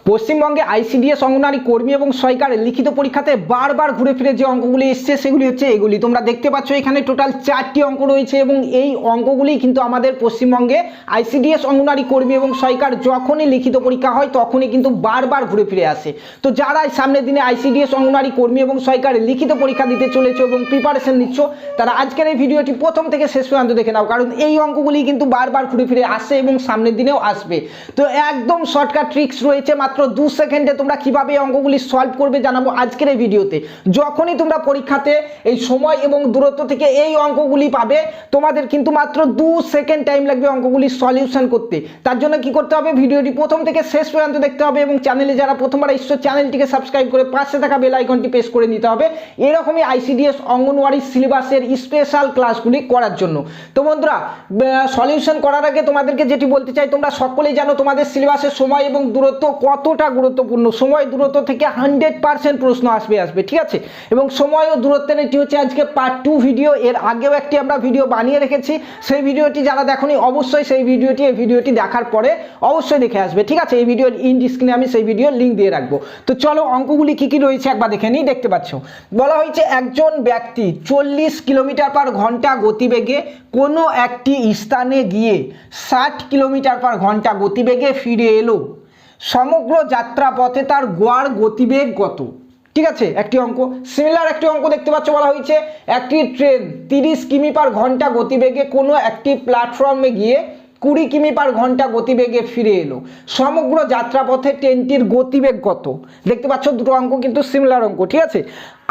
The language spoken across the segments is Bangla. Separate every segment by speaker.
Speaker 1: পশ্চিমবঙ্গে আইসিডিএস অঙ্গনওয়াড়ি কর্মী এবং সহায়িকার লিখিত পরীক্ষাতে বারবার ঘুরে ফিরে যে অঙ্কগুলি এসছে সেগুলি হচ্ছে এগুলি। তোমরা দেখতে পাচ্ছ এখানে টোটাল 4টি অঙ্ক রয়েছে এবং এই অঙ্কগুলি কিন্তু আমাদের পশ্চিমবঙ্গে আইসিডিএস অঙ্গনওয়াড়ি কর্মী এবং সহায়িকার যখনই লিখিত পরীক্ষা হয় তখনই কিন্তু বারবার ঘুরে ফিরে আসে। তো যারা সামনের দিনে আইসিডিএস অঙ্গনওয়াড়ি কর্মী এবং সহায়িকার লিখিত পরীক্ষা দিতে চলেছে এবং প্রিপারেশন নিচ্ছ, তারা আজকের এই ভিডিওটি প্রথম থেকে শেষ পর্যন্ত দেখে নাও, কারণ এই অঙ্কগুলি কিন্তু বারবার ঘুরে ফিরে আসে এবং সামনের দিনেও আসবে। তো একদম শর্টকাট ট্রিক্স রয়েছে, মাত্র 2 সেকেন্ডে তোমরা কিভাবে অঙ্কগুলি সলভ করবে জানাবো আজকের এই ভিডিওতে। যখনই তোমরা পরীক্ষাতে এই সময় এবং দূরত্ব থেকে এই অঙ্কগুলি পাবে, তোমাদের কিন্তু মাত্র 2 সেকেন্ড টাইম লাগবে অঙ্কগুলি সলিউশন করতে। তার জন্য কি করতে হবে, ভিডিওটি প্রথম থেকে শেষ পর্যন্ত দেখতে হবে এবং চ্যানেলে যারা প্রথমবার এসছো চ্যানেলটিকে সাবস্ক্রাইব করে পাশে থাকা বেল আইকনটি প্রেস করে নিতে হবে এরকমই আইসিডিএস অঙ্গনওয়াড়ি সিলেবাসের স্পেশাল ক্লাসগুলি করার জন্য। তো বন্ধুরা, সলিউশন করার আগে তোমাদেরকে যেটি বলতে চাই, তোমরা সকলেই জানো তোমাদের সিলেবাসের সময় এবং দূরত্ব কতটা গুরুত্বপূর্ণ। সময় দূরত্ব থেকে 100% প্রশ্ন আসবে, ঠিক আছে। এবং সময় ও দূরত্বের এটি হচ্ছে আজকে পার্ট 2 ভিডিও। এর আগেও একটি আমরা ভিডিও বানিয়ে রেখেছি, সেই ভিডিওটি যারা দেখোনি অবশ্যই সেই ভিডিওটি দেখার পরে অবশ্যই দেখে আসবে, ঠিক আছে। এই ভিডিওর ইন স্ক্রিনে আমি সেই ভিডিওর লিঙ্ক দিয়ে রাখবো। তো চলো অঙ্কগুলি কি কি রয়েছে একবার দেখে নিই। দেখতে পাচ্ছ বলা হয়েছে একজন ব্যক্তি 40 কিলোমিটার পার ঘন্টা গতিবেগে কোনো একটি স্থানে গিয়ে 60 কিলোমিটার পার ঘন্টা গতিবেগে ফিরে এলো। সমগ্র যাত্রা পথে তার গড় গতিবেগ কত? ঠিক আছে, একটি অঙ্ক। সিমিলার একটি অঙ্ক দেখতে পাচ্ছ, বলা হয়েছে একটি ট্রেন 30 কিমি পার ঘন্টা গতিবেগে কোনো একটি প্ল্যাটফর্মে গিয়ে 20 কিমি পার ঘন্টা গতিবেগে ফিরে এলো। সমগ্র যাত্রাপথে ট্রেনটির গতিবেগ কত? দেখতে পাচ্ছ দুটো অঙ্ক কিন্তু সিমিলার অঙ্ক, ঠিক আছে।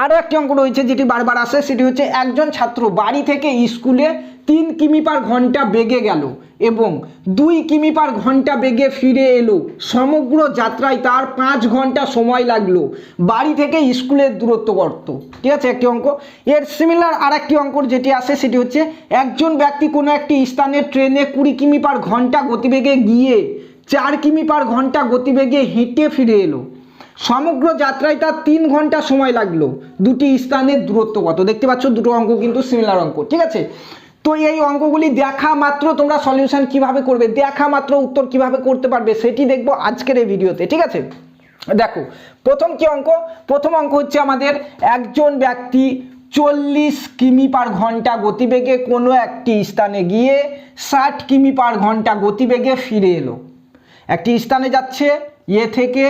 Speaker 1: আরও একটি অঙ্ক রয়েছে যেটি বারবার আসে, সেটি হচ্ছে একজন ছাত্র বাড়ি থেকে স্কুলে 3 কিমি পার ঘন্টা বেগে গেল এবং 2 কিমি পার ঘন্টা বেগে ফিরে এলো। সমগ্র যাত্রায় তার 5 ঘন্টা সময় লাগলো। বাড়ি থেকে স্কুলের দূরত্ব কত? ঠিক আছে, একটি অঙ্ক। এর সিমিলার আর একটি অঙ্ক যেটি আসে সেটি হচ্ছে একজন ব্যক্তি কোনো একটি স্থানে ট্রেনে 20 কিমি পার ঘন্টা গতিবেগে গিয়ে 4 কিমি পার ঘন্টা গতিবেগে হেঁটে ফিরে এলো। সমগ্র যাত্রায় তার 3 ঘন্টা সময় লাগলো। দুটি স্থানের দূরত্ব কত? দেখতে পাচ্ছ দুটো অঙ্ক কিন্তু সিমিলার অঙ্ক, ঠিক আছে। তো এই অঙ্কগুলি দেখা মাত্র তোমরা সলিউশন কিভাবে করবে, দেখা মাত্র উত্তর কিভাবে করতে পারবে সেটি দেখবো আজকের এই ভিডিওতে, ঠিক আছে। দেখো প্রথম কি অঙ্ক, প্রথম অঙ্ক হচ্ছে আমাদের একজন ব্যক্তি 40 কিমি পার ঘন্টা গতিবেগে কোনো একটি স্থানে গিয়ে 60 কিমি পার ঘন্টা গতিবেগে ফিরে এলো। একটি স্থানে যাচ্ছে এ থেকে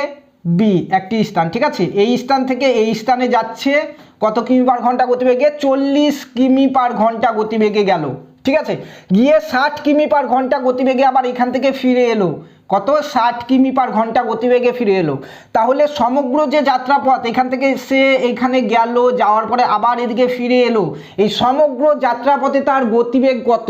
Speaker 1: বি, একটি স্থান, ঠিক আছে। এই স্থান থেকে এই স্থানে যাচ্ছে কত কিমি পার ঘন্টা গতিবেগে? 40 কিমি পার ঘন্টা গতিবেগে গেল, ঠিক আছে। গিয়ে 60 কিমি পার ঘন্টা গতিবেগে আবার এখান থেকে ফিরে এলো। কত? 60 কিমি পার ঘন্টা গতিবেগে ফিরে এলো। তাহলে সমগ্র যে যাত্রাপথ এখান থেকে সে এখানে গেল, যাওয়ার পরে আবার এদিকে ফিরে এলো, এই সমগ্র যাত্রাপথে তার গতিবেগ কত?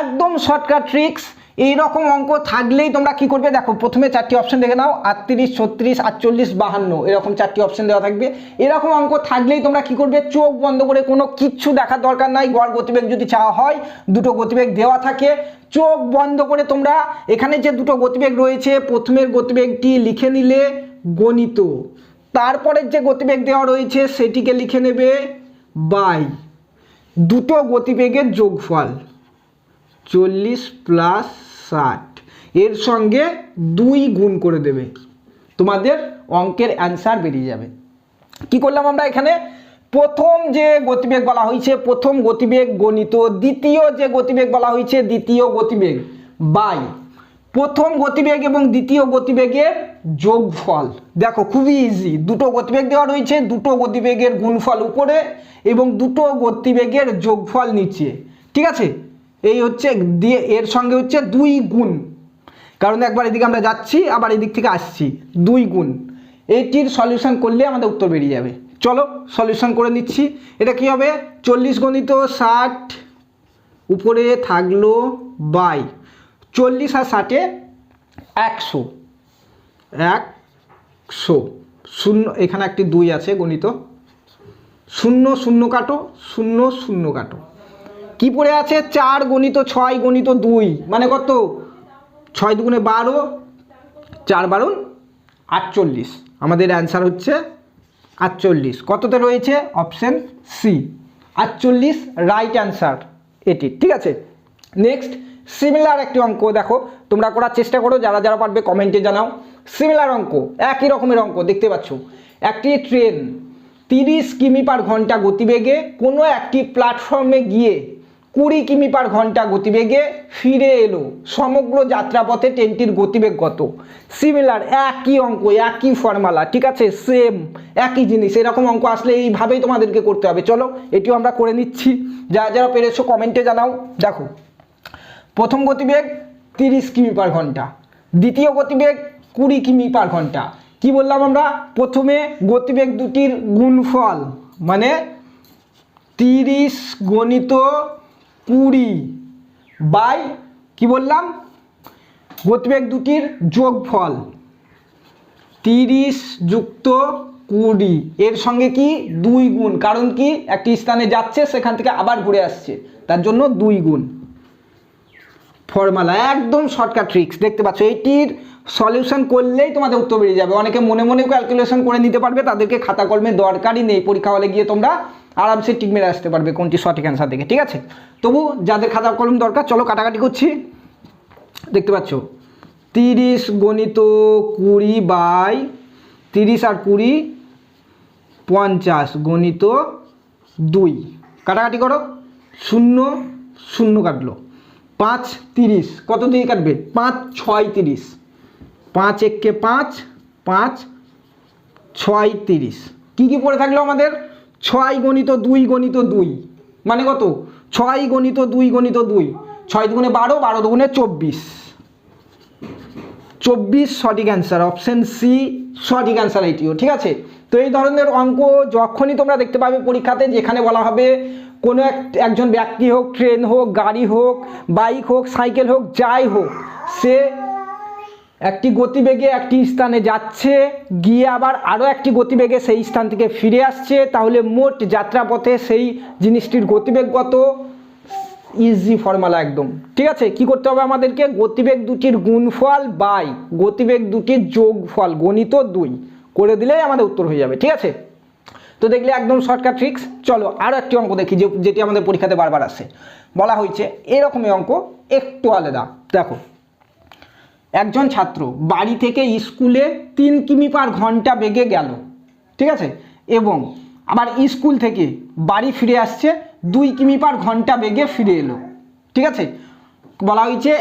Speaker 1: একদম শর্টকাট ট্রিক্স। এইরকম অঙ্ক থাকলেই তোমরা কি করবে, দেখো প্রথমে 4টি অপশন দেখে নাও, 38, 36, 48, 52, এরকম 4টি অপশন দেওয়া থাকবে। এরকম অঙ্ক থাকলেই তোমরা কি করবে, চোখ বন্ধ করে, কোনো কিচ্ছু দেখার দরকার নাই। গড় গতিবেগ যদি চাওয়া হয়, দুটো গতিবেগ দেওয়া থাকে, চোখ বন্ধ করে তোমরা এখানে যে দুটো গতিবেগ রয়েছে প্রথমের গতিবেগটি লিখে নিলে গণিত, তারপরের যে গতিবেগ দেওয়া রয়েছে সেটিকে লিখে নেবে বাই দুটো গতিবেগের যোগফল 40 প্লাস 60, এর সঙ্গে 2 গুণ করে দেবে, তোমাদের অঙ্কের অ্যান্সার বেরিয়ে যাবে। কি করলাম আমরা এখানে, প্রথম যে গতিবেগ বলা হয়েছে প্রথম গতিবেগ গণিত, দ্বিতীয় যে গতিবেগ বলা হয়েছে দ্বিতীয় গতিবেগ বাই প্রথম গতিবেগ এবং দ্বিতীয় গতিবেগের যোগফল। দেখো খুবই ইজি, দুটো গতিবেগ দেওয়া রয়েছে, দুটো গতিবেগের গুণফল উপরে এবং দুটো গতিবেগের যোগফল নিচে, ঠিক আছে। এই হচ্ছে দিয়ে এর সঙ্গে হচ্ছে 2 গুণ, কারণ একবার এদিকে আমরা যাচ্ছি আবার এদিক থেকে আসছি, 2 গুণ। এইটির সলিউশন করলে আমাদের উত্তর বেরিয়ে যাবে। চলো সলিউশন করে নিচ্ছি। এটা কি হবে, 40 গণিত 60 উপরে থাকলো বাই 40 আর 60 100, 100 শূন্য, এখানে একটি 2 আছে গণিত, 0 0 কাটো, 0 0 কাটো, কি পড়ে আছে 4 গণিত 6 গণিত 2, মানে কত? 6 দুগুণে 12, 4 12 48, আমাদের অ্যান্সার হচ্ছে 48। কততে রয়েছে? অপশন সি 48 রাইট অ্যান্সার এটি, ঠিক আছে। নেক্সট সিমিলার একটি অঙ্ক দেখো, তোমরা করার চেষ্টা করো, যারা যারা পারবে কমেন্টে জানাও। সিমিলার অঙ্ক, একই রকমের অঙ্ক দেখতে পাচ্ছ। একটি ট্রেন 30 কিমি/ঘন্টা গতিবেগে কোনো একটি প্ল্যাটফর্মে গিয়ে 20 কিমি/ঘন্টা গতিবেগে ফিরে এলো, সমগ্র যাত্রাপথে ট্রেনটির গতিবেগ কত? সিমিলার, একই অঙ্ক, একই ফর্মুলা, ঠিক আছে, সেম একই জিনিস। এরকম অঙ্ক আসলে এইভাবেই তোমাদেরকে করতে হবে। চলো এটিও আমরা করে নিচ্ছি, যারা যারা পেরেছো কমেন্টে জানাও। দেখো, প্রথম গতিবেগ 30 কিমি/ঘন্টা, দ্বিতীয় গতিবেগ 20 কিমি/ঘন্টা। কি বললাম আমরা? প্রথমে গতিবেগ দুটির গুণফল, মানে 30 গণিত 20 বাই কি বললাম, গতিবেগ দুটির যোগফল 30 যুক্ত 20, এর সঙ্গে কি 2 গুণ, কারণ কি একটি স্থানে যাচ্ছে সেখান থেকে আবার ঘুরে আসছে, তার জন্য 2 গুণ। ফর্মুলা একদম শর্টকাট ট্রিক্স, দেখতে পাচ্ছ। এইটির সলিউশন করলেই তোমাদের উত্তর বেরিয়ে যাবে। অনেকে মনে মনে ক্যালকুলেশন করে নিতে পারবে, তাদেরকে খাতা কলমে দরকারই নেই, পরীক্ষা হলে গিয়ে তোমরা আরামসে টিক মেরে আসতে পারবে কোনটি সঠিক অ্যান্সার থেকে, ঠিক আছে। তবু যাদের খাতা কলম দরকার, চলো কাটাকাটি করছি। দেখতে পাচ্ছ 30 গণিত 20 বাই 30 আর 20 50 গণিত 2, কাটাকাটি করো, 0 0 কাটলো, 5 30, কত দিয়ে কাটবে? 5 6 30, 5 1 5, 5 6 30। কী কী পড়ে থাকলো আমাদের? 6 গণিত 2 গণিত 2, মানে কত? 6 গণিত 2 গণিত 2, 6 দুগুণে 12, 12 দুগুণে 24, 24 সঠিক অ্যান্সার, অপশন সি সঠিক অ্যান্সার এইটিও, ঠিক আছে। তো এই ধরনের অঙ্ক যখনই তোমরা দেখতে পাবে পরীক্ষাতে, যেখানে বলা হবে কোনো একজন ব্যক্তি হোক, ট্রেন হোক, গাড়ি হোক, বাইক হোক, সাইকেল হোক, যাই হোক, সে একটি গতিবেগে একটি স্থানে যাচ্ছে, গিয়ে আবার আরও একটি গতিবেগে সেই স্থান থেকে ফিরে আসছে, তাহলে মোট যাত্রাপথে সেই জিনিসটির গতিবেগ কত? ইজি ফর্মুলা একদম, ঠিক আছে। কি করতে হবে আমাদেরকে? গতিবেগ দুটির গুণফল বাই গতিবেগ দুটির যোগফল গণিত 2 করে দিলেই আমাদের উত্তর হয়ে যাবে, ঠিক আছে। তো দেখলে একদম শর্টকাট ট্রিক্স। চলো আরও একটি অঙ্ক দেখি, যেটি আমাদের পরীক্ষাতে বারবার আসে। বলা হয়েছে এরকমই অঙ্ক, একটু আলাদা। দেখো, একজন ছাত্র বাড়ি থেকে স্কুলে 3 কিমি/ঘন্টা বেগে গেল, ঠিক আছে, এবং আবার স্কুল থেকে বাড়ি ফিরে আসছে 2 কিমি/ঘন্টা বেগে ফিরে এলো, ঠিক আছে। বলা হয়েছে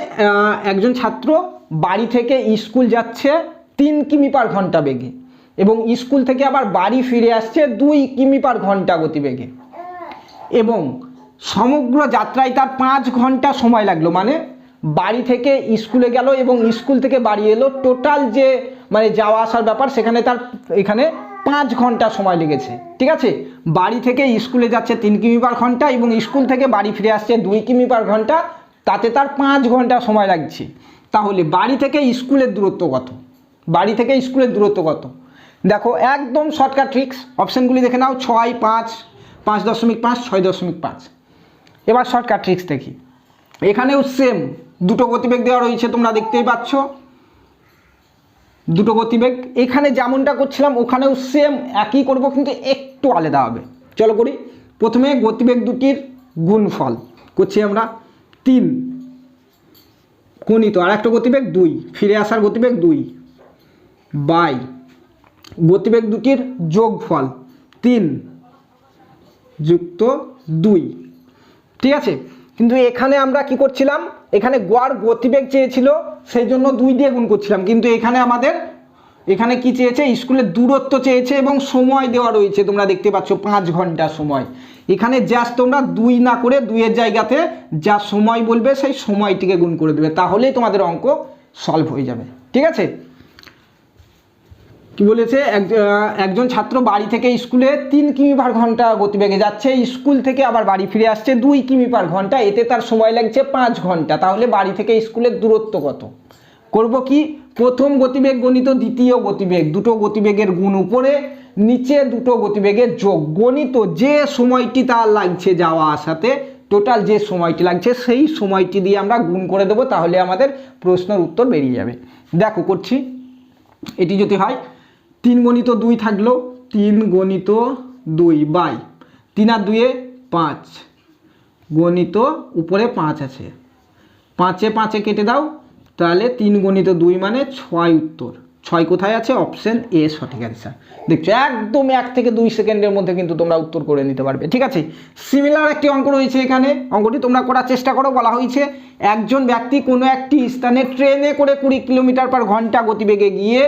Speaker 1: একজন ছাত্র বাড়ি থেকে স্কুল যাচ্ছে 3 কিমি/ঘন্টা বেগে, এবং স্কুল থেকে আবার বাড়ি ফিরে আসছে 2 কিমি/ঘন্টা গতিবেগে, এবং সমগ্র যাত্রায় তার 5 ঘন্টা সময় লাগলো। মানে বাড়ি থেকে স্কুলে গেল এবং স্কুল থেকে বাড়ি এলো, টোটাল যে মানে যাওয়া আসার ব্যাপার, সেখানে তার এখানে 5 ঘন্টা সময় লেগেছে, ঠিক আছে। বাড়ি থেকে স্কুলে যাচ্ছে 3 কিমি/ঘন্টা এবং স্কুল থেকে বাড়ি ফিরে আসছে 2 কিমি/ঘন্টা, তাতে তার 5 ঘন্টা সময় লাগছে। তাহলে বাড়ি থেকে স্কুলের দূরত্ব কত? বাড়ি থেকে স্কুলের দূরত্ব কত? দেখো একদম শর্টকাট ট্রিক্স, অপশানগুলি দেখে নাও, 6 5, 5.5, 6.5। এবার শর্টকাট ট্রিক্স দেখি। এখানেও সেম দুটো গতিবেগ দেওয়া রয়েছে, তোমরা দেখতেই পাচ্ছ দুটো গতিবেগ। এখানে যেমনটা করছিলাম ওখানেও সেম একই করব, কিন্তু একটু আলাদা হবে। চলো করি। প্রথমে গতিবেগ দুটির গুণফল করছি আমরা, 3 গণিত আর একটা গতিবেগ 2, ফিরে আসার গতিবেগ 2 বাই গতিবেগ দুটির যোগফল 3 যুক্ত 2, ঠিক আছে। কিন্তু এখানে আমরা কি করছিলাম? এখানে গড় গতিবেগ চেয়েছিল, সেই জন্য 2 দিয়ে গুণ করছিলাম, কিন্তু এখানে আমাদের এখানে কি চেয়েছে? স্কুলের দূরত্ব চেয়েছে এবং সময় দেওয়া রয়েছে, তোমরা দেখতে পাচ্ছ 5 ঘন্টা সময়। এখানে জাস্ট তোমরা 2 না করে 2 এর জায়গাতে যা সময় বলবে সেই সময়টিকে গুণ করে দেবে, তাহলেই তোমাদের অঙ্ক সলভ হয়ে যাবে, ঠিক আছে। কি বলেছে? একজন ছাত্র বাড়ি থেকে স্কুলে 3 কিমি/ঘন্টা গতিবেগে যাচ্ছে, স্কুল থেকে আবার বাড়ি ফিরে আসছে 2 কিমি/ঘন্টা, এতে তার সময় লাগছে 5 ঘন্টা। তাহলে বাড়ি থেকে স্কুলের দূরত্ব কত? করব কি? প্রথম গতিবেগ গণিত দ্বিতীয় গতিবেগ, দুটো গতিবেগের গুণ উপরে, নিচে দুটো গতিবেগের যোগ, গণিত যে সময়টি তার লাগছে যাওয়া আসাতে, টোটাল যে সময়টি লাগছে সেই সময়টি দিয়ে আমরা গুণ করে দেবো, তাহলে আমাদের প্রশ্নের উত্তর বেরিয়ে যাবে। দেখো করছি। এটি যদি হয় 3 গণিত 2 থাকলো, 3 গণিত 2 বাই 3 আর 2 5 গণিত উপরে 5 আছে, 5 5 কেটে দাও, তাহলে 3 গুণিত 2 মানে 6 উত্তর। 6 কোথায় আছে? অপশন এ সঠিক অ্যান্সার। দেখছো একদম 1 থেকে 2 সেকেন্ডের মধ্যে কিন্তু তোমরা উত্তর করে নিতে পারবে। ঠিক আছে, সিমিলার একটি অঙ্ক রয়েছে এখানে, অঙ্কটি তোমরা করার চেষ্টা করো। বলা হয়েছে একজন ব্যক্তি কোনো একটি স্থানে ট্রেনে করে 20 কিলোমিটার পার ঘন্টা গতিবেগে গিয়ে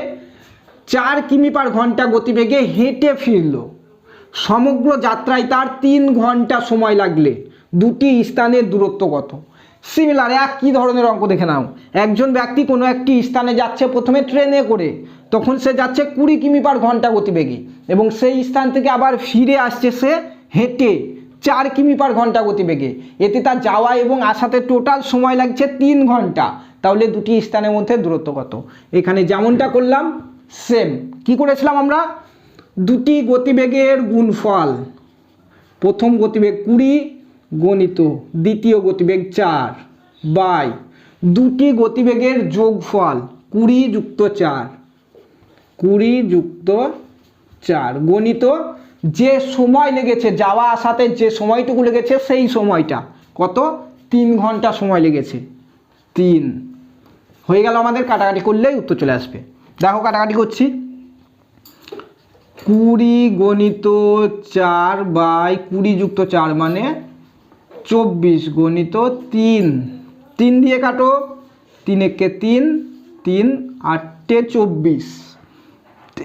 Speaker 1: 4 কিমি পার ঘন্টা গতিবেগে হেঁটে ফিরল। সমগ্র যাত্রায় তার 3 ঘন্টা সময় লাগলে দুটি স্থানের দূরত্ব কত? সিমিলার একই ধরনের অঙ্ক দেখে নাও। একজন ব্যক্তি কোনো একটি স্থানে যাচ্ছে প্রথমে ট্রেনে করে, তখন সে যাচ্ছে 20 কিমি পার ঘন্টা গতিবেগে, এবং সেই স্থান থেকে আবার ফিরে আসছে সে হেঁটে 4 কিমি পার ঘন্টা গতিবেগে। এতে তার যাওয়া এবং আসাতে টোটাল সময় লাগছে 3 ঘন্টা। তাহলে দুটি স্থানের মধ্যে দূরত্ব কত? এখানে যেমনটা করলাম সেম কি করেছিলাম আমরা, দুটি গতিবেগের গুণফল, প্রথম গতিবেগ 20 গণিত দ্বিতীয় গতিবেগ 4 বাই দুটি গতিবেগের যোগফল 20 যুক্ত 4, 20 যুক্ত 4 গণিত যে সময় লেগেছে যাওয়া আসাতে, যে সময়টুকু লেগেছে সেই সময়টা কত? 3 ঘন্টা সময় লেগেছে। 3 হয়ে গেল আমাদের, কাটাকাটি করলেই উত্তর চলে আসবে। দেখো কাটাকাটি করছি, 20 গণিত 4 বাই 20 যুক্ত 4 মানে 24 গণিত 3, 3 দিয়ে কাটো, 3 একে 3, 3 8 24,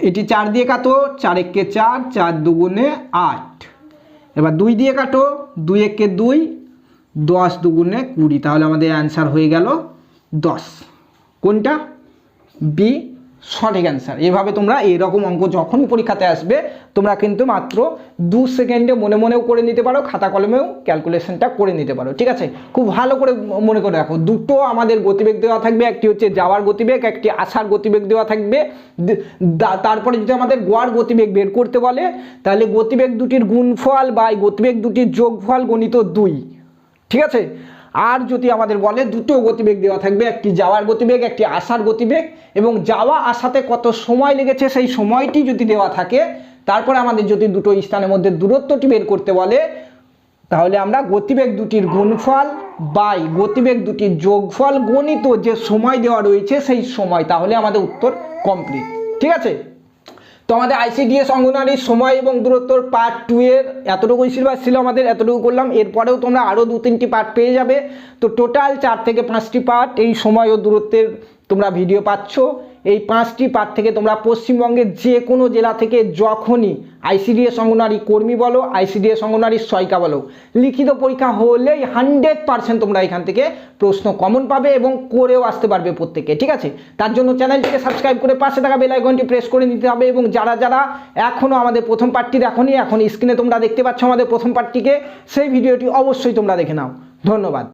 Speaker 1: এটি 4 দিয়ে কাটো, 4 একে 4, 4 দুগুণে 8, এবার 2 দিয়ে কাটো, 2 একে 2, 10 দুগুণে 20, তাহলে আমাদের অ্যান্সার হয়ে গেল 10। কোনটা? বি সঠিক অ্যান্সার। এভাবে তোমরা এরকম অঙ্ক যখনই পরীক্ষাতে আসবে তোমরা কিন্তু মাত্র 2 সেকেন্ডে মনে মনেও করে নিতে পারো, খাতা কলমেও ক্যালকুলেশনটা করে নিতে পারো। ঠিক আছে, খুব ভালো করে মনে করে রাখো, দুটো আমাদের গতিবেগ দেওয়া থাকবে, একটি হচ্ছে যাওয়ার গতিবেগ, একটি আসার গতিবেগ দেওয়া থাকবে। তারপরে যদি আমাদের গড় গতিবেগ বের করতে বলে, তাহলে গতিবেগ দুটির গুণফল বাই গতিবেগ দুটির যোগফল গণিত 2। ঠিক আছে, আর যদি আমাদের বলে দুটো গতিবেগ দেওয়া থাকবে, একটি যাওয়ার গতিবেগ, একটি আসার গতিবেগ, এবং যাওয়া আসাতে কত সময় লেগেছে সেই সময়টি যদি দেওয়া থাকে, তারপরে আমাদের যদি দুটো স্থানের মধ্যে দূরত্বটি বের করতে বলে, তাহলে আমরা গতিবেগ দুটির গুণফল বাই গতিবেগ দুটির যোগফল গণিত যে সময় দেওয়া রয়েছে সেই সময়, তাহলে আমাদের উত্তর কমপ্লিট। ঠিক আছে, তো আমাদের আইসিডিএস অঙ্গনারীর সময় এবং দূরত্বর পার্ট 2 এর এতটুকুই সিলেবাস ছিল আমাদের, এতটুকু করলাম। এরপরেও তোমরা আরও 2-3টি পার্ট পেয়ে যাবে। তো টোটাল 4 থেকে 5টি পার্ট এই সময় ও দূরত্বের তোমরা ভিডিও পাচ্ছ। এই 5টি পার্ট থেকে তোমরা পশ্চিমবঙ্গের যে কোনো জেলা থেকে যখনই আইসিডিএস অঙ্গনারী কর্মী বলো, আইসিডিএস অঙ্গনারী সহায়িকা বলো, লিখিত পরীক্ষা হলেই 100% তোমরা এখান থেকে প্রশ্ন কমন পাবে এবং করেও আসতে পারবে প্রত্যেকে। ঠিক আছে, তার জন্য চ্যানেলটিকে সাবস্ক্রাইব করে পাশে থাকা বেল আইকনটি প্রেস করে নিতে হবে। এবং যারা যারা এখনও আমাদের প্রথম পার্টটি দেখোনি, এখন স্ক্রিনে তোমরা দেখতে পাচ্ছ আমাদের প্রথম পার্টটিকে, সেই ভিডিওটি অবশ্যই তোমরা দেখে নাও। ধন্যবাদ।